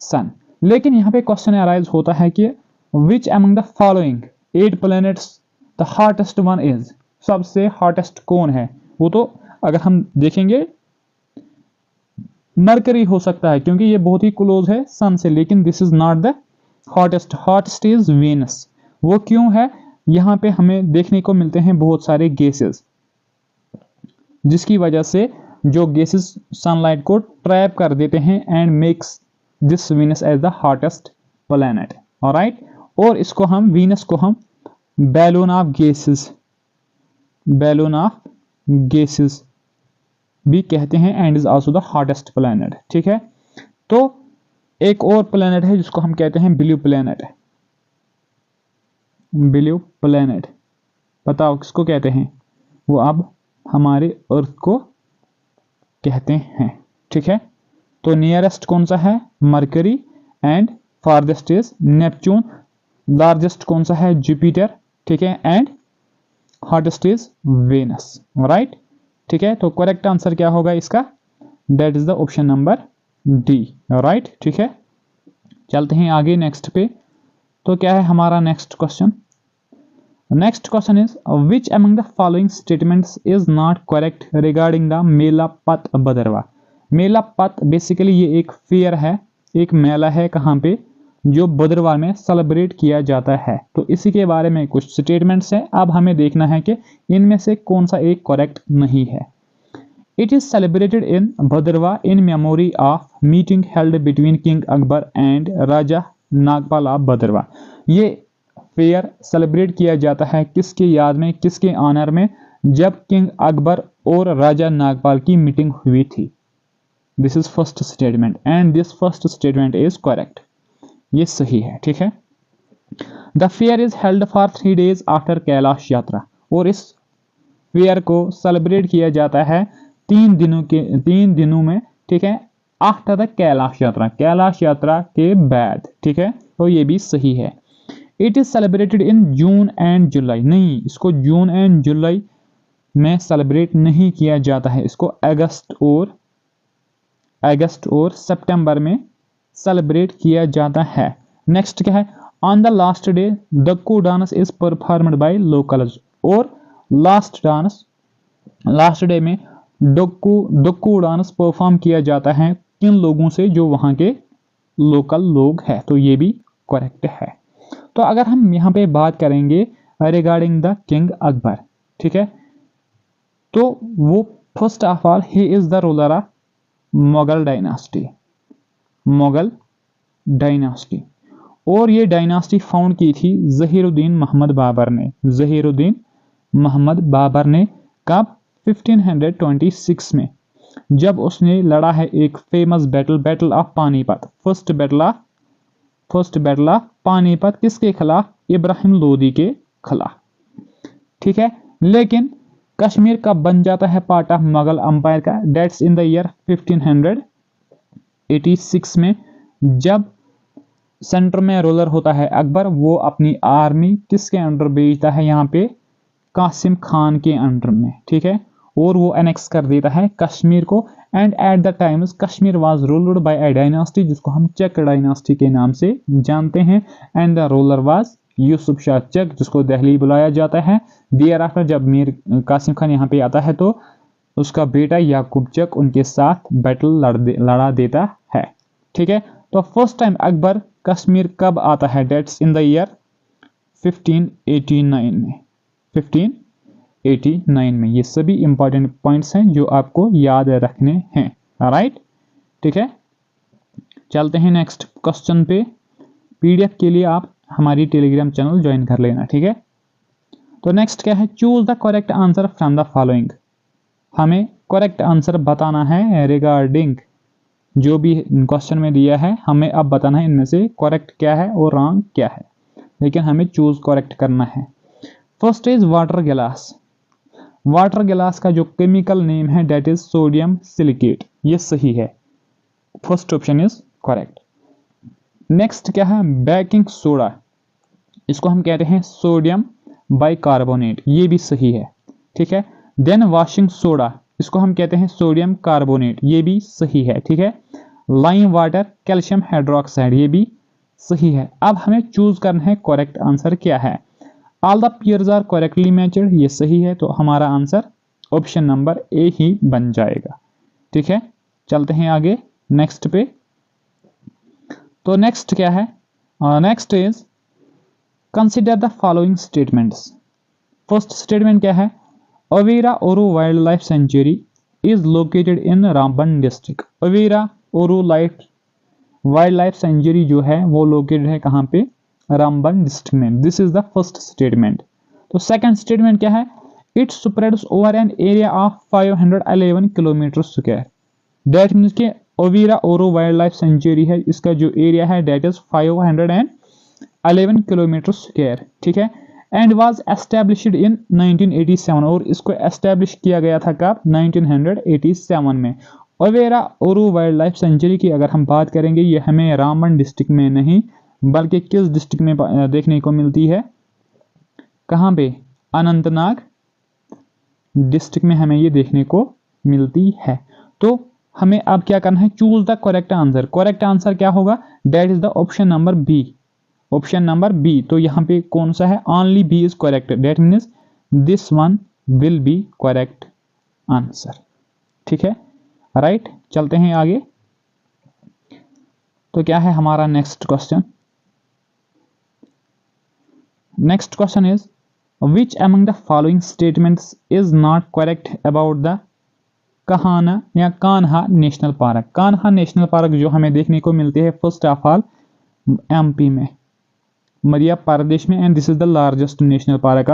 [SPEAKER 1] सन। लेकिन यहाँ पे क्वेश्चन अराइज होता है कि विच among the following 8 planets the hottest one is, सबसे हॉटेस्ट कौन है? वो तो अगर हम देखेंगे मरकरी हो सकता है क्योंकि ये बहुत ही क्लोज है सन से, लेकिन this is not the hottest. Hottest is Venus. वो क्यों है? यहाँ पे हमें देखने को मिलते हैं बहुत सारे गैसेस, जिसकी वजह से जो गैसेस सनलाइट को ट्रैप कर देते हैं and makes this Venus as the hottest planet. Alright, और इसको हम वीनस को हम बैलून ऑफ गैसेस भी कहते हैं and is also the hottest planet. ठीक है, तो एक और प्लैनेट है जिसको हम कहते हैं ब्लू प्लैनेट। ब्लू प्लैनेट बताओ किसको कहते हैं? वो अब हमारे अर्थ को कहते हैं। ठीक है, तो नियरेस्ट कौन सा है? Mercury and farthest is Neptune. Largest कौन सा है? जुपिटर। ठीक है, and hottest is Venus. Right, ठीक है, तो करेक्ट आंसर क्या होगा इसका? That is the option number D. Right, ठीक है, चलते हैं आगे नेक्स्ट पे। तो क्या है हमारा next question? Next question is which among the following statements is not correct regarding the मेला पत भद्रवा। मेला पत बेसिकली ये एक फेयर है, एक मेला है कहाँ पे? जो भद्रवाह में सेलिब्रेट किया जाता है। तो इसी के बारे में कुछ स्टेटमेंट्स हैं, अब हमें देखना है कि इनमें से कौन सा एक करेक्ट नहीं है। It is celebrated in Bhadarwah in memory of meeting held between king Akbar and Raja Nagpal of Bhadarwah. ये फेयर सेलिब्रेट किया जाता है किसके याद में, किसके ऑनर में? जब किंग अकबर और राजा नागपाल की मीटिंग हुई थी। This is first statement and this first statement is correct, ये सही है। ठीक है, the fair is held for 3 days after Kailash यात्रा, और इस फेयर को सेलिब्रेट किया जाता है 3 दिनों में। ठीक है, आफ्टर द कैलाश यात्रा के बाद। ठीक है, तो ये भी सही है। It is celebrated in June and जुलाई, नहीं, इसको जून एंड जुलाई में सेलिब्रेट नहीं किया जाता है, इसको अगस्त और सितंबर में सेलिब्रेट किया जाता है। नेक्स्ट क्या है? On the last day Dakku dance is performed by locals, और लास्ट डे में डक्कू डांस परफॉर्म किया जाता है किन लोगों से? जो वहां के लोकल लोग हैं। तो ये भी करेक्ट है। तो अगर हम यहाँ पे बात करेंगे रिगार्डिंग द किंग अकबर, ठीक है, तो वो first of all he is the ruler of Mughal dynasty, और ये डायनास्टी फाउंड की थी जहीरुद्दीन मोहम्मद बाबर ने कब? 1526 में, जब उसने लड़ा है एक famous battle of Panipat. First battle of Panipat किसके खिलाफ? इब्राहिम लोदी के खिलाफ। ठीक है, लेकिन कश्मीर कब बन जाता है पार्ट ऑफ मुगल अंपायर का? डेट्स इन द ईयर 1586 में, जब सेंटर में रूलर होता है अकबर, वो अपनी आर्मी किसके अंडर भेजता है? यहाँ पे कासिम खान के अंडर में। ठीक है, और वो एनेक्स कर देता है कश्मीर को। And at the times Kashmir was ruled by a dynasty जिसको हम चक डायनास्टी के नाम से जानते हैं, and the ruler was Yusuf Shah चक, जिसको दिल्ली बुलाया जाता है। देयर आफ्टर जब मीर कासिम खान यहाँ पे आता है तो उसका बेटा याकूब चक उनके साथ बैटल लड़ा देता है। ठीक है, तो फर्स्ट टाइम अकबर कश्मीर कब आता है? डेट्स इन द ईयर 1589 में। ये सभी इंपॉर्टेंट पॉइंट्स हैं जो आपको याद रखने हैं। राइट, ठीक है, चलते हैं नेक्स्ट क्वेश्चन पे। पीडीएफ के लिए आप हमारी टेलीग्राम चैनल ज्वाइन कर लेना। ठीक है, तो नेक्स्ट क्या है? Choose the correct answer from the following. हमें करेक्ट आंसर बताना है रिगार्डिंग जो भी क्वेश्चन में दिया है, हमें अब बताना है इनमें से करेक्ट क्या है और रॉन्ग क्या है, लेकिन हमें चूज करेक्ट करना है। फर्स्ट इज वाटर गिलास का जो केमिकल नेम है डेट इज सोडियम सिलिकेट, ये सही है। First option is correct. Next क्या है? बेकिंग सोडा, इसको हम कहते हैं सोडियम बाइकार्बोनेट, ये भी सही है। ठीक है, देन वॉशिंग सोडा, इसको हम कहते हैं सोडियम कार्बोनेट, ये भी सही है। ठीक है, लाइम वाटर, कैल्शियम हाइड्रोक्साइड, ये भी सही है। अब हमें चूज करना है करेक्ट आंसर क्या है। All the pairs are correctly matched, ये सही है, तो हमारा आंसर ऑप्शन नंबर ए ही बन जाएगा। ठीक है, चलते हैं आगे नेक्स्ट पे। तो नेक्स्ट क्या है, next is consider the following statements. First statement क्या है, ओवेरा ओरू wild life sanctuary is located in Ramban district. Overa Oru wild life sanctuary जो है वो लोकेटेड है कहाँ पे, रामबन डिस्ट्रिक्ट में। This is the first statement. तो सेकंड स्टेटमेंट क्या है, it spreads over an area of 511 kilometre square. That means के ओवेरा ओरू वाइल्ड लाइफ सेंचुरी है, इसका जो एरिया है दैट इज 511 किलोमीटर स्क्वायर। ठीक है, एंड वाज एस्टेब्लिश्ड इन 1987, और इसको एस्टेब्लिश किया गया था कब, 1987 में। ओवेरा ओरू वाइल्ड लाइफ सेंचुरी की अगर हम बात करेंगे, ये हमें रामबन डिस्ट्रिक्ट में नहीं बल्कि किस डिस्ट्रिक्ट में देखने को मिलती है, कहाँ पे, अनंतनाग डिस्ट्रिक्ट में हमें ये देखने को मिलती है। तो हमें अब क्या करना है, choose the correct answer. Correct answer क्या होगा, that is the option number B, option number B. तो यहाँ पे कौन सा है, only B is correct, that means this one will be correct answer. ठीक है, राइट, चलते हैं आगे। तो क्या है हमारा next question. Next question is which among the following statements is not correct about the कहाना या Kanha national park. Kanha national park जो हमें देखने को मिलती है फर्स्ट ऑफ ऑल एमपी में, मध्य प्रदेश में, and this is the largest national park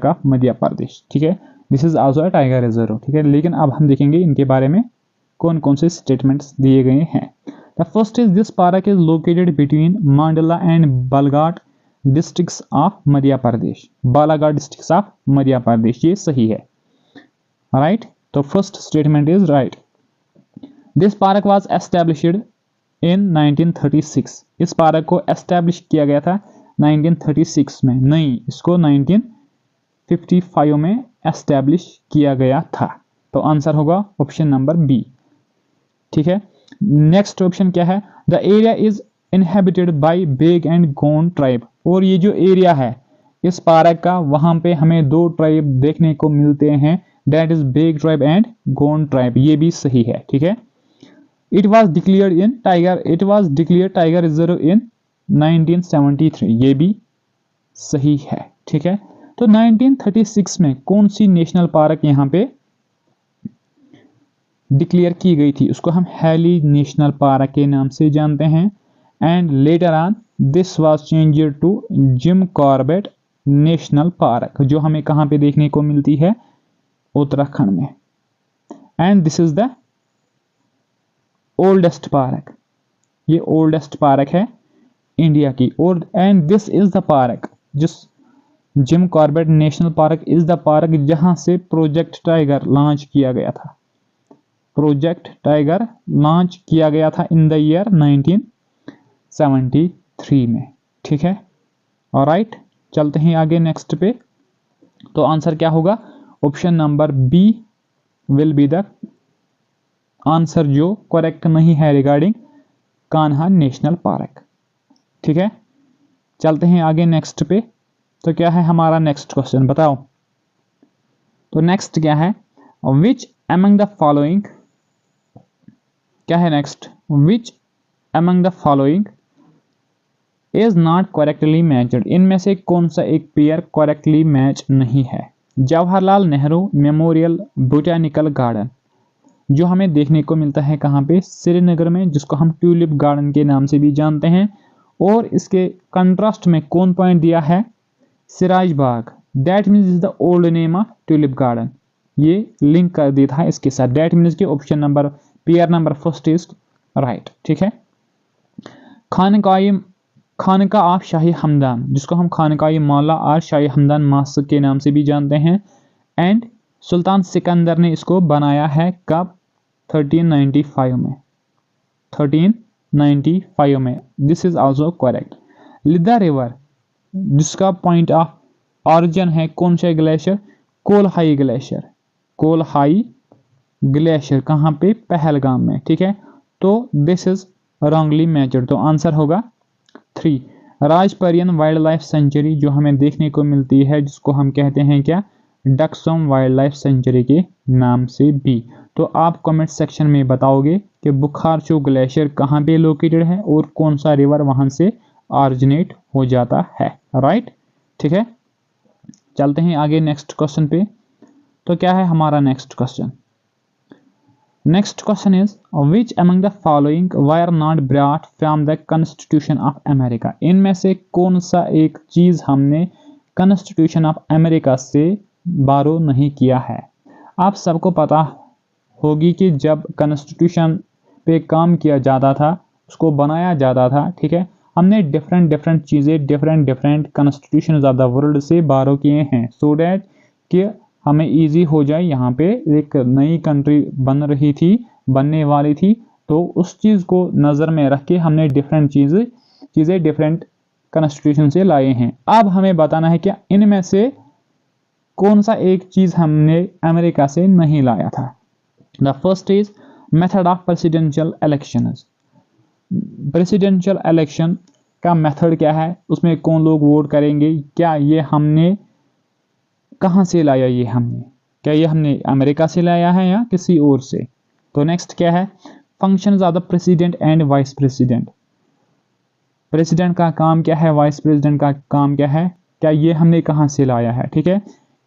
[SPEAKER 1] of Madhya Pradesh. ठीक है, this is also a tiger reserve. ठीक है, लेकिन अब हम देखेंगे इनके बारे में कौन कौन से स्टेटमेंट्स दिए गए हैं। The first is this park is located between Mandla and Balaghat districts of Madhya Pradesh. Balaghat districts of मध्य प्रदेश, ये सही है, राइट। तो first statement is right. This park was established in 1936। इस पार्क को एस्टेब्लिश किया गया था 1936 में, नहीं, इसको 1955 में एस्टेब्लिश किया गया था। तो आंसर होगा ऑप्शन नंबर बी। ठीक है, नेक्स्ट ऑप्शन क्या है, the area is inhabited by Baiga and Gond tribe. और ये जो एरिया है इस पार्क का, वहां पे हमें दो ट्राइब देखने को मिलते हैं, that is Baiga tribe and Gond tribe, ये भी सही है। ठीक है, it was declared tiger reserve in 1973, ये भी सही है। ठीक है, तो 1936 में कौन सी नेशनल पार्क यहाँ पे डिक्लेयर की गई थी, उसको हम हैली नेशनल पार्क के नाम से जानते हैं। And later on this was changed to Jim Corbett national park, जो हमें कहाँ पे देखने को मिलती है, उत्तराखंड में। And this is the oldest park, ये ओल्डेस्ट पार्क है इंडिया की। और and this is the park, जिस gym Corbett national park is the park जहां से प्रोजेक्ट टाइगर लॉन्च किया गया था। प्रोजेक्ट टाइगर लॉन्च किया गया था इन द ईयर 1973 में। ठीक है, ऑलराइट, चलते हैं आगे नेक्स्ट पे। तो आंसर क्या होगा, option number B will be the answer, जो करेक्ट नहीं है रिगार्डिंग कान्हा नेशनल पार्क। ठीक है, चलते हैं आगे नेक्स्ट पे। तो क्या है हमारा नेक्स्ट क्वेश्चन, बताओ। तो नेक्स्ट क्या है, विच अमंग द फॉलोइंग, क्या है next, which among the following is not correctly matched. इनमें से कौन सा एक पेयर करेक्टली मैच नहीं है। Jawaharlal Nehru memorial botanical garden, जो हमें देखने को मिलता है कहाँ पे, श्रीनगर में, जिसको हम ट्यूलिप गार्डन के नाम से भी जानते हैं। और इसके कंट्रास्ट में कौन पॉइंट दिया है, सिराज बाग, that means is the old name of tulip garden, ये लिंक कर दिया था इसके साथ। दैट मीन्स कि option number, pair number first is right. ठीक है, खानका ऑफ शाही हमदान, जिसको हम खानकाई मौला और शाही हमदान मास्क के नाम से भी जानते हैं। एंड सुल्तान सिकंदर ने इसको बनाया है कब, 1395 में। This is also correct. लिद्दा river, जिसका पॉइंट ऑफ ऑरिजिन है कौन सा ग्लेशियर, कोलहाई ग्लेशियर, कोलहाई ग्लेशियर कहाँ पे? पहलगाम में, ठीक है। तो दिस इज रॉन्गली मैचर्ड, तो आंसर होगा 3। राजपरियन वाइल्ड लाइफ सेंचुरी जो हमें देखने को मिलती है, जिसको हम कहते हैं क्या? डक्सोम वाइल्ड लाइफ सेंचुरी के नाम से भी। तो आप कमेंट सेक्शन में बताओगे कि बुखारचू ग्लेशियर कहाँ पे लोकेटेड है और कौन सा रिवर वहां से ऑरिजिनेट हो जाता है, राइट, ठीक है। चलते हैं आगे नेक्स्ट क्वेश्चन पे। तो क्या है हमारा next question? Next question is which among the following were not brought from the constitution of America? इनमें से कौन सा एक चीज हमने कॉन्स्टिट्यूशन ऑफ अमेरिका से बारो नहीं किया है? आप सबको पता होगी कि जब कॉन्स्टिट्यूशन पे काम किया जाता था, उसको बनाया जाता था, ठीक है, हमने डिफरेंट चीज़ें different constitution of the world से बारो किए हैं, सो डैट कि हमें इजी हो जाए। यहाँ पे एक नई कंट्री बनने वाली थी, तो उस चीज़ को नज़र में रख के हमने डिफरेंट चीज़ें डिफरेंट कॉन्स्टिट्यूशन से लाए हैं। अब हमें बताना है कि इनमें से कौन सा एक चीज़ हमने अमेरिका से नहीं लाया था। The first is method of presidential elections. Presidential election का मेथड क्या है, उसमें कौन लोग वोट करेंगे, क्या ये हमने कहाँ से लाया? क्या ये हमने अमेरिका से लाया है या किसी और से? तो नेक्स्ट क्या है? Functions of the president and vice president. President का काम क्या है, वाइस प्रेसिडेंट का काम क्या है, क्या ये हमने कहाँ से लाया है, ठीक है।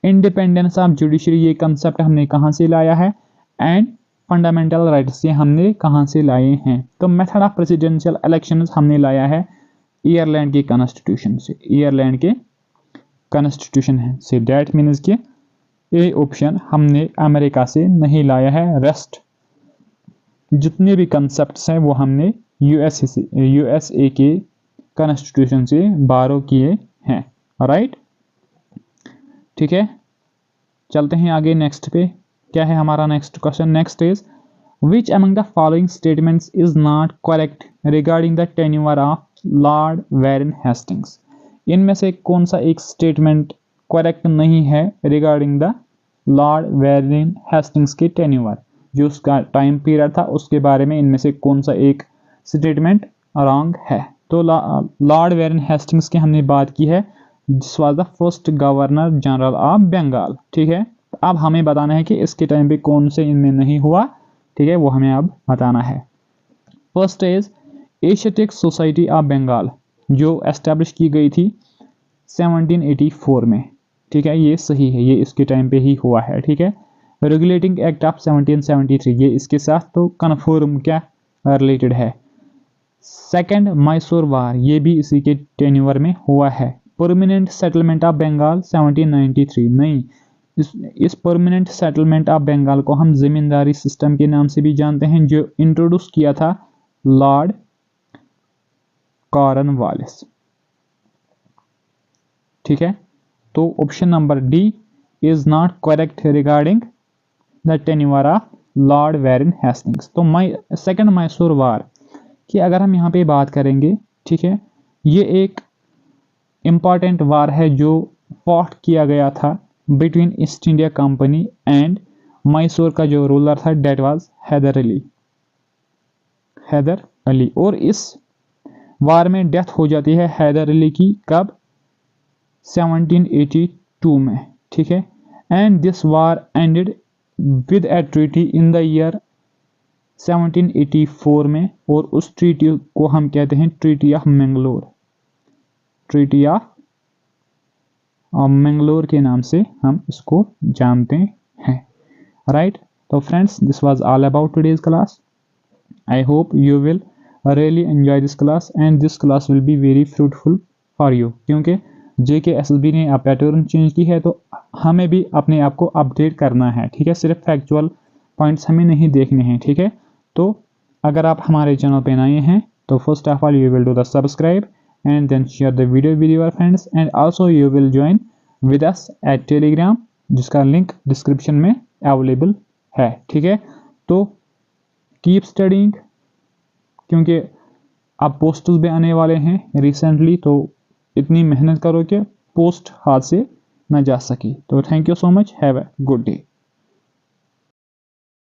[SPEAKER 1] इंडिपेंडेंस ऑफ जुडिशरी, ये कंसेप्ट हमने कहाँ से लाया है, एंड फंडामेंटल राइट्स ये हमने कहाँ से लाए हैं। तो मेथड ऑफ प्रेसिडेंशियल इलेक्शंस हमने लाया है आयरलैंड के कॉन्स्टिट्यूशन से, आयरलैंड के कॉन्स्टिट्यूशन है से। डैट मीन्स कि ये ऑप्शन हमने अमेरिका से नहीं लाया है। रेस्ट जितने भी कंसेप्ट्स हैं वो हमने यूएसए के कॉन्स्टिट्यूशन से बारो किए हैं, राइट, ठीक है। चलते हैं आगे नेक्स्ट पे। क्या है हमारा next question? Next is which among the following statements is not correct regarding the tenure of Lord Warren Hastings? इनमें से कौन सा एक स्टेटमेंट करेक्ट नहीं है regarding the Lord Warren Hastings के टेन्योर, जो उसका टाइम पीरियड था, उसके बारे में इनमें से कौन सा एक स्टेटमेंट रॉन्ग है? तो लॉर्ड वैरन हेस्टिंग्स की हमने बात की है, this was the first governor general of Bengal, ठीक है। अब हमें बताना है कि इसके टाइम पे कौन से इनमें नहीं हुआ, ठीक है, वो हमें अब बताना है। First is Asiatic society of Bengal, जो एस्टेब्लिश की गई थी 1784 में, ठीक है, ये सही है, ये इसके टाइम पे ही हुआ है, ठीक है। रेगुलेटिंग एक्ट ऑफ 1773, ये इसके साथ तो कन्फर्म क्या रिलेटेड है। सेकंड मैसूर वार, ये भी इसी के टेन्योर में हुआ है। परमानेंट सेटलमेंट ऑफ बंगाल 1793, नहीं, इस परमानेंट सेटलमेंट ऑफ बंगाल को हम जमींदारी सिस्टम के नाम से भी जानते हैं, जो इंट्रोड्यूस किया था लॉर्ड कॉर्नवालिस, ठीक है। तो option number D is not correct regarding the tenure of Lord Warren Hastings. तो सेकंड मैसूर वार की अगर हम यहाँ पे बात करेंगे, ठीक है, ये एक इम्पॉर्टेंट वार है जो फॉट किया गया था between east India company and Mysore का जो रूलर था डेट वाज हैदर अली, और इस वार में डेथ हो जाती है हैदर अली की कब? 1782 में, ठीक है। And this war ended with A treaty in the year 1784 में, और उस ट्रीटी को हम कहते हैं treaty of Mangalore, treaty of Mangalore के नाम से हम इसको जानते हैं, राइट। तो friends, this was all about today's class. I hope you will really enjoy this class and this class will be very fruitful for you, क्योंकि JKSSB ने अब पैटर्न चेंज की है, तो हमें भी अपने आप को अपडेट करना है, ठीक है। सिर्फ फैक्चुअल पॉइंट्स हमें नहीं देखने हैं, ठीक है। तो अगर आप हमारे चैनल पे नए हैं तो first of all you will do the subscribe and then share the video with your friends, and also you will join with us at Telegram, जिसका लिंक डिस्क्रिप्शन में अवेलेबल है, ठीक है। तो कीप स्टडिंग, क्योंकि अब पोस्टल भी आने वाले हैं रिसेंटली, तो इतनी मेहनत करो कि पोस्ट हाथ से न जा सकी। तो thank you so much, have a good day.